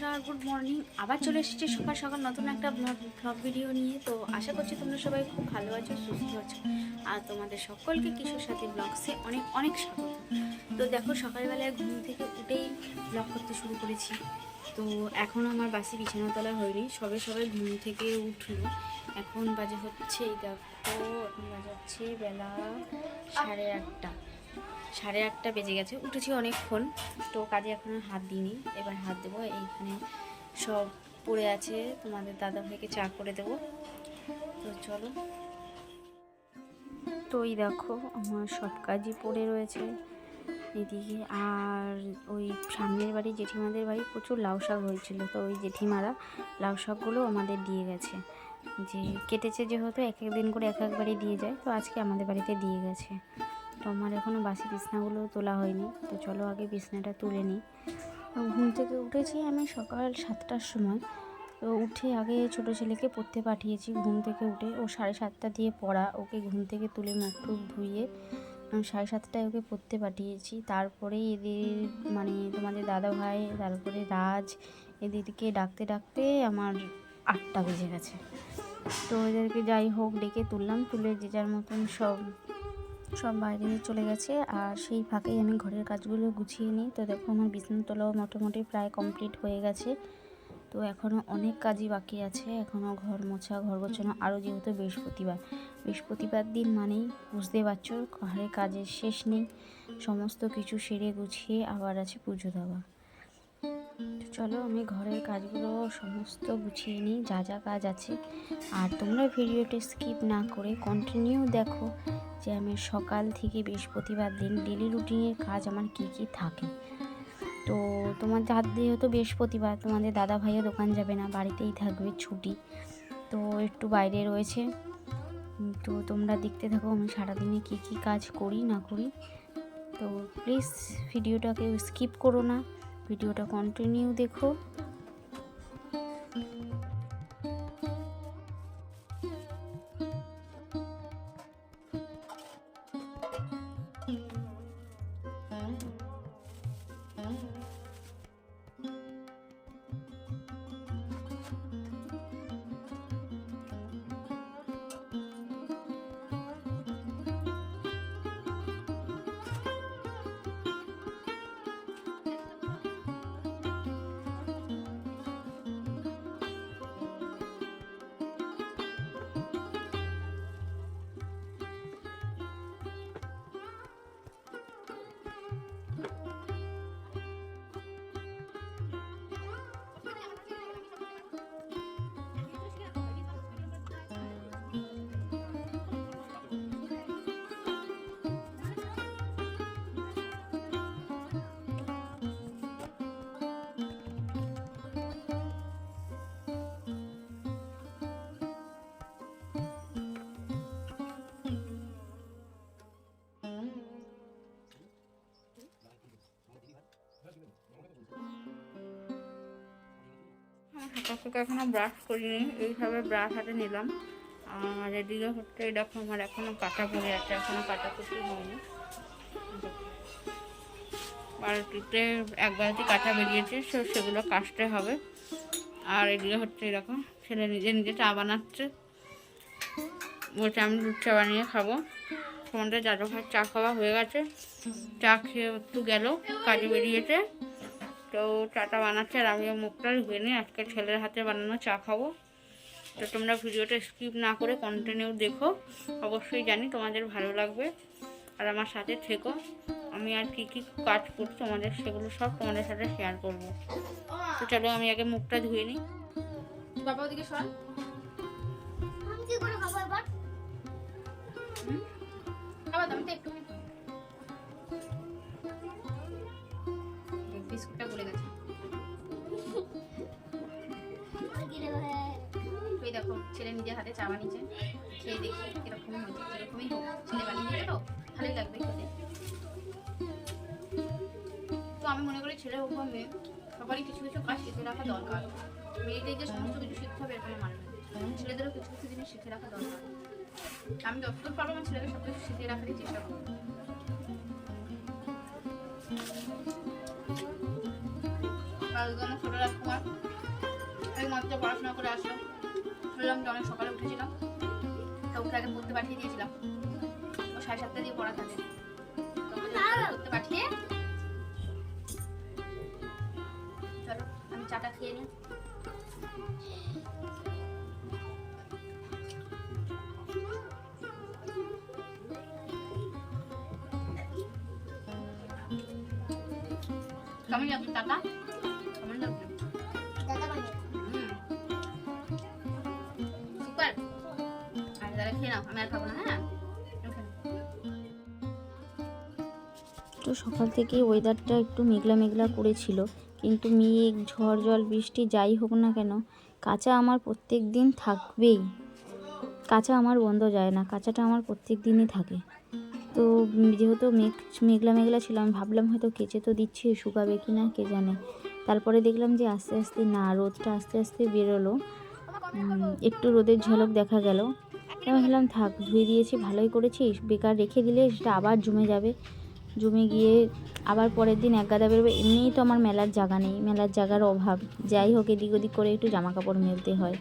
বন্ধুরা, good morning. আবার চলে এসেছি সকাল সকাল নতুন একটা ব্লগ ভিডিও নিয়ে। তো আশা করছি তোমরা সবাই খুব ভালো আছো, সুস্থ আছো। আর তোমাদের সকলকে কিশোর সাথী ব্লগসে অনেক অনেক স্বাগত। তো দেখো, সকালবেলায় ঘুম থেকে উঠেই ব্লগ করতে শুরু করেছি। তো এখন আমার বাসি বিছানাতলা হয়নি, সবে সবে ঘুম থেকে উঠলো। এখন বাজে হচ্ছে, এই দেখো, এখন বাজে হচ্ছে বেলা 8:30। 8:30 বেজে গেছে। উঠেছি অনেকক্ষণ, তো কাজে এখন হাত দিইনি, এবার হাত দেবো। এইখানে সব পড়ে আছে, তোমাদের দাদা ভাইকে চা করে দেবো। তো চলো। তো এই দেখো, আমার সব কাজই পড়ে রয়েছে এদিকে। আর ওই সামনের বাড়ি জেঠিমাদের বাড়ি প্রচুর লাউ শাক হয়েছিল, তো ওই জেঠিমারা লাউ শাকগুলো আমাদের দিয়ে গেছে। যে কেটেছে, যেহেতু এক এক দিন করে এক এক বাড়ি দিয়ে যায়, তো আজকে আমাদের বাড়িতে দিয়ে গেছে। তো আমার এখনও বাসি বিছনাগুলো তোলা হয়নি, তো চলো আগে বিছনাটা তুলে নিই। ঘুম থেকে উঠেছি আমি সকাল 7টার সময়। তো উঠে আগে ছোটো ছেলেকে পড়তে পাঠিয়েছি। ঘুম থেকে উঠে ও 7:30 দিয়ে পড়া, ওকে ঘুম থেকে তুলে মুখ টুক ধুইয়ে 7:30টায় ওকে পড়তে পাঠিয়েছি। তারপরে এদের মানে তোমাদের দাদা ভাই, তারপরে রাজ, এদেরকে ডাকতে ডাকতে আমার 8টা বেজে গেছে। তো এদেরকে যাই হোক ডেকে তুললাম, তুলে যে যার মতন সব বাইরে চলে গেছে। আর সেই ফাঁকেই আমি ঘরের কাজগুলো গুছিয়ে নিই। তো দেখো, আমার বিছানা তোলাও মোটামুটি প্রায় কমপ্লিট হয়ে গেছে। তো এখনও অনেক কাজই বাকি আছে, এখনও ঘর মোছা, ঘর গোছানো। আরও যেহেতু বৃহস্পতিবার দিন মানেই বুঝতে পারছো, ঘরের কাজের শেষ নেই। সমস্ত কিছু সেরে গুছিয়ে আবার আছে পুজো দেওয়া। চলো আমি ঘরের কাজগুলো সমস্ত গুছিয়ে নিই, যা যা কাজ আছে। আর তোমরা ভিডিওটি স্কিপ না করে কন্টিনিউ দেখো, যে আমি সকাল থেকে বৃহস্পতিবার দিন ডেলি রুটিনের কাজ আমার কি কি থাকে। তো তোমাদের হাত দিয়ে হয়তো বৃহস্পতিবার তোমাদের দাদা ভাইও দোকান যাবে না, বাড়িতেই থাকবে, ছুটি। তো একটু বাইরে রয়েছে। তো তোমরা দেখতে থাকো আমি সারাদিনে কি কি কাজ করি না করি। তো প্লিজ ভিডিওটাকে স্কিপ করো না, ভিডিওটা কন্টিনিউ দেখো। সকাল থেকে এখনো ব্রাশ করিনি, এইভাবে ব্রাশ হাতে নিলাম। আর এদিকে হচ্ছে দেখো, আমার এখনো কাটা পড়ে আছে, এখনো কাটা কুটি হয়নি। বালতিতে 1 বালতি কাটা বেরিয়েছে, সেগুলো কাটতে হবে। আর এদিকে হচ্ছে এরকম ছেলে নিজে নিজে চা বানাচ্ছে, বলছে আমি দুধ চা বানিয়ে খাবো। তোমাদের দাদা ভাই চা খাওয়া হয়ে গেছে, চা খেয়ে একটু গেল, কাজে বেরিয়েছে। তো চাটা বানাচ্ছে আর আমিও মুখটা ধুয়ে নিই, আজকে ছেলের হাতে বানানো চা খাবো। তো তোমরা ভিডিওটা স্কিপ না করে কন্টিনিউ দেখো, অবশ্যই জানি তোমাদের ভালো লাগবে। আর আমার সাথে থেকো, আমি আর কি কি কাজ করছি তোমাদের সেগুলো সব তোমাদের সাথে শেয়ার করবো। তো চলো আমি আগে মুখটা ধুয়ে নিই। বাবা ওদিকে সর। খাবার দাম তো একটু বিস্কুটটা গলে গেছে। এই দেখো, ছেলে নিজের হাতে চা বানিয়েছে, খেয়ে দেখি এরকমই হয়েছে। এরকমই হোক, ছেলে বানিয়ে দিলে তো ভালোই লাগবে খেতে। তো আমি মনে করি ছেলে হোক বা মেয়ে, সবারই কিছু কিছু কাজ শিখে রাখা দরকার। মেয়েদের যে সমস্ত কিছু শিখতে হবে এরকম মানে না, ছেলেদেরও কিছু কিছু জিনিস শিখে রাখা দরকার। আমি যতদূর পারবো আমার ছেলেকে সব কিছু শিখিয়ে রাখারই চেষ্টা করবো। আর আমার ছোটো রাজকুমার এই মাত্র পড়াশোনা করে আসলো, বললাম যে অনেক সকালে উঠেছিলাম, তো ওকে আগে পড়তে পাঠিয়ে দিয়েছিলাম। ও 7:30 দিয়ে পড়া থাকে, তো পড়তে পাঠিয়ে চলো আমি চাটা খেয়ে নিই। কেমন লাগছে চাটা? কেমন লাগছে? সুপার। আর যারা খেয়ে নাও, আমি আর খাবো না। হ্যাঁ, তো সকাল থেকে ওয়েদারটা একটু মেঘলা মেঘলা করেছিল, কিন্তু মেঘ ঝড় জল বৃষ্টি যাই হোক না কেন, কাঁচা আমার প্রত্যেক দিন থাকবেই। কাঁচা আমার বন্ধ যায় না, কাঁচাটা আমার প্রত্যেক দিনই থাকে। তো যেহেতু মেঘলা মেঘলা ছিল, আমি ভাবলাম হয়তো কেচে তো দিচ্ছি, শুকাবে কি না কে জানে। তারপরে দেখলাম যে আস্তে আস্তে না, রোদটা আস্তে আস্তে বেরোলো, একটু রোদের ঝলক দেখা গেল। আমি ভাবলাম থাক, ধুয়ে দিয়েছি, ভালোই করেছিস, বেকার রেখে দিলে সেটা আবার জমে যাবে, জমে গিয়ে আবার পরের দিন এক গাদা বেরোবে। এমনিই তো আমার মেলার জায়গা নেই, মেলার জায়গার অভাব, যাই হোক এদিক ওদিক করে একটু জামা কাপড় মেলতে হয়।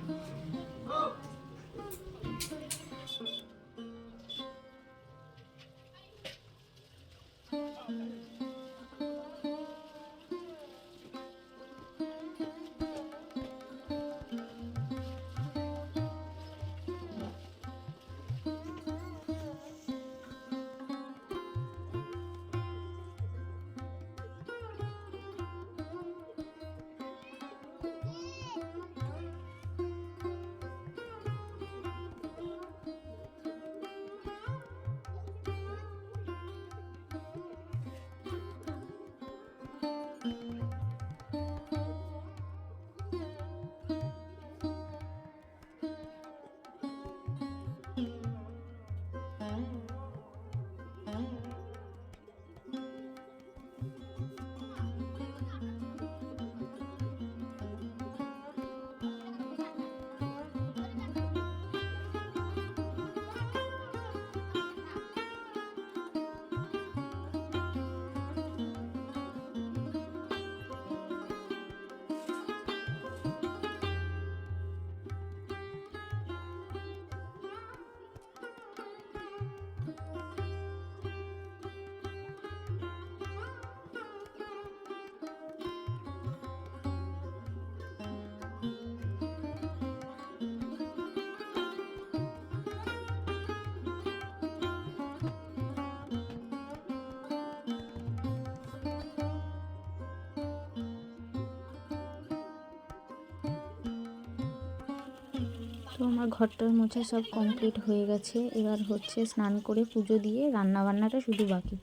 তো আমার ঘরটার মোছা সব কমপ্লিট হয়ে গেছে, এবার হচ্ছে স্নান করে পুজো দিয়ে রান্না বান্নাটা শুধু বাকি।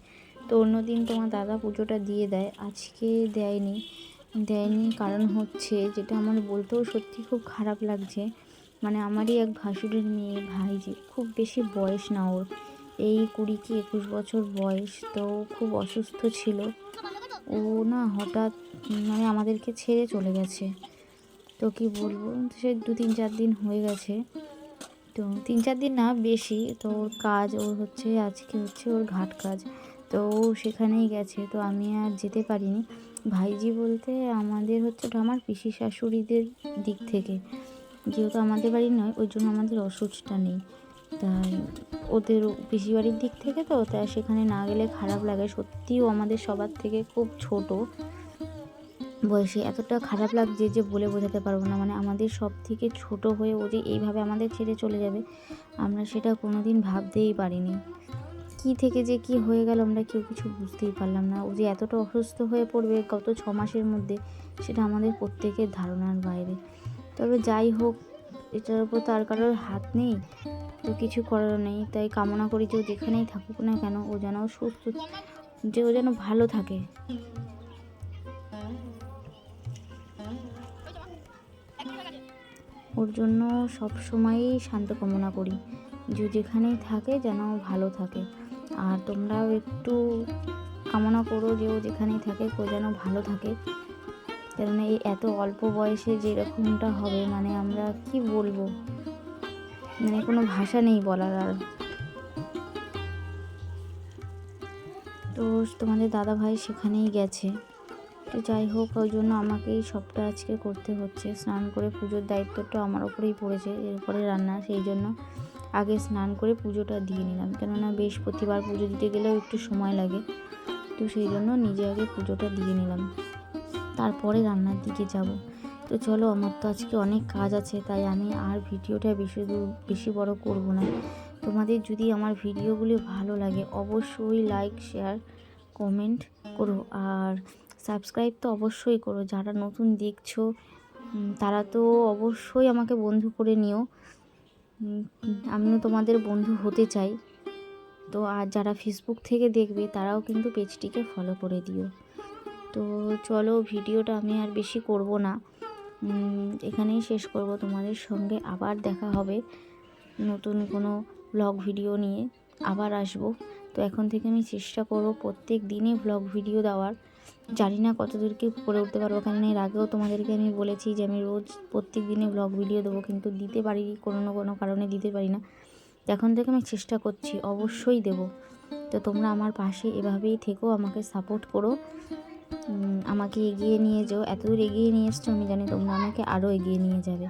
তো অন্যদিন তোমার দাদা পুজোটা দিয়ে দেয়, আজকে দেয়নি কারণ হচ্ছে, যেটা আমার বলতেও সত্যি খুব খারাপ লাগছে, মানে আমারই এক ভাসুরের মেয়ে ভাইজি, খুব বেশি বয়স না ওর, এই 20 কি 21 বছর বয়স। তো খুব অসুস্থ ছিল, ও না হঠাৎ মানে আমাদেরকে ছেড়ে চলে গেছে। তো কি বলবো, সে 2-3-4 দিন হয়ে গেছে, তো 3-4 দিন না বেশি। তো ওর কাজ, ওর হচ্ছে আজকে হচ্ছে ওর ঘাট কাজ, তো ও সেখানেই গেছে, তো আমি আর যেতে পারিনি। ভাইজি বলতে আমাদের হচ্ছে ওটা আমার পিসি শাশুড়িদের দিক থেকে, যেহেতু আমাদের বাড়ি নয় ওই জন্য আমাদের অসুচটা নেই, তাই ওদের পিসি বাড়ির দিক থেকে, তো তাই সেখানে না গেলে খারাপ লাগে। সত্যিও আমাদের সবার থেকে খুব ছোট বয়সে, এতটা খারাপ লাগছে যে বলে বোঝাতে পারবো না। মানে আমাদের সব থেকে ছোট হয়ে ও যে এইভাবে আমাদের ছেড়ে চলে যাবে, আমরা সেটা কোনো দিন ভাবতেই পারিনি। কী থেকে যে কি হয়ে গেল আমরা কেউ কিছু বুঝতেই পারলাম না। ও যে এতটা অসুস্থ হয়ে পড়বে গত 6 মাসের মধ্যে, সেটা আমাদের প্রত্যেকের ধারণার বাইরে। তবে যাই হোক, এটার উপর তার কারোর হাত নেই, তো কিছু করার নেই। তাই কামনা করি যে ও যেখানেই থাকুক না কেন, ও যেন সুস্থ, যে ও যেন ভালো থাকে। ওর জন্য সব সময়ই শান্ত কামনা করি, যে যেখানেই থাকে যেন ভালো থাকে। আর তোমরাও একটু কামনা করো যে ও যেখানেই থাকে ও যেন ভালো থাকে, কারণ এই এত অল্প বয়সে যেরকমটা হবে, মানে আমরা কি বলবো, মানে কোনো ভাষা নেই বলার আর। তো তোমাদের দাদা ভাই সেখানেই গেছে, তো যাই হোক, ওই জন্য আমাকেই সবটা আজকে করতে হচ্ছে। স্নান করে পুজোর দায়িত্বটা আমার ওপরেই পড়েছে, এরপরে রান্না। সেই জন্য আগে স্নান করে পুজোটা দিয়ে নিলাম, কেননা বৃহস্পতিবার পুজো দিতে গেলেও একটু সময় লাগে। তো সেই জন্য নিজে আগে পুজোটা দিয়ে নিলাম, তারপরে রান্নার দিকে যাব। তো চলো, আমার তো আজকে অনেক কাজ আছে, তাই আমি আর ভিডিওটা বেশি বড় করব না। তোমাদের যদি আমার ভিডিওগুলি ভালো লাগে অবশ্যই লাইক, শেয়ার, কমেন্ট করো, আর সাবস্ক্রাইব তো অবশ্যই করো। যারা নতুন দেখছো তারা তো অবশ্যই আমাকে বন্ধু করে নিও। আমিও তোমাদের বন্ধু হতে চাই। তো আর যারা ফেসবুক থেকে দেখবে তারাও কিন্তু পেজটিকে ফলো করে দিও। তো চলো, ভিডিওটা আমি আর বেশি করব না, এখানেই শেষ করব। তোমাদের সঙ্গে আবার দেখা হবে নতুন কোনো ব্লগ ভিডিও নিয়ে, আবার আসব। তো এখন থেকে আমি চেষ্টা করব প্রত্যেক দিনই ব্লগ ভিডিও দেওয়ার। জানি না কতদূর কি করে উঠতে পারবো, কারণ এর আগেও তোমাদেরকে আমি বলেছি যে আমি রোজ প্রত্যেক দিনে ব্লগ ভিডিও দেবো, কিন্তু দিতে পারি কোনো না কোনো কারণে দিতে পারি না। তো এখন থেকে আমি চেষ্টা করছি, অবশ্যই দেব। তো তোমরা আমার পাশে এভাবেই থেকো, আমাকে সাপোর্ট করো, আমাকে এগিয়ে নিয়ে যাও। এতদূর এগিয়ে নিয়ে এসছো, আমি জানি তোমরা আমাকে আরও এগিয়ে নিয়ে যাবে।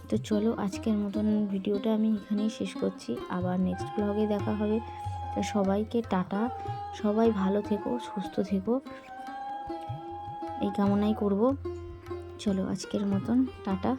তো চলো, আজকের মতন ভিডিওটা আমি এখানেই শেষ করছি, আবার নেক্সট ব্লগে দেখা হবে। তো সবাইকে টাটা, সবাই ভালো থেকো, সুস্থ থেকো, এই কামনাই করব। চলো, আজকের মতন টাটা।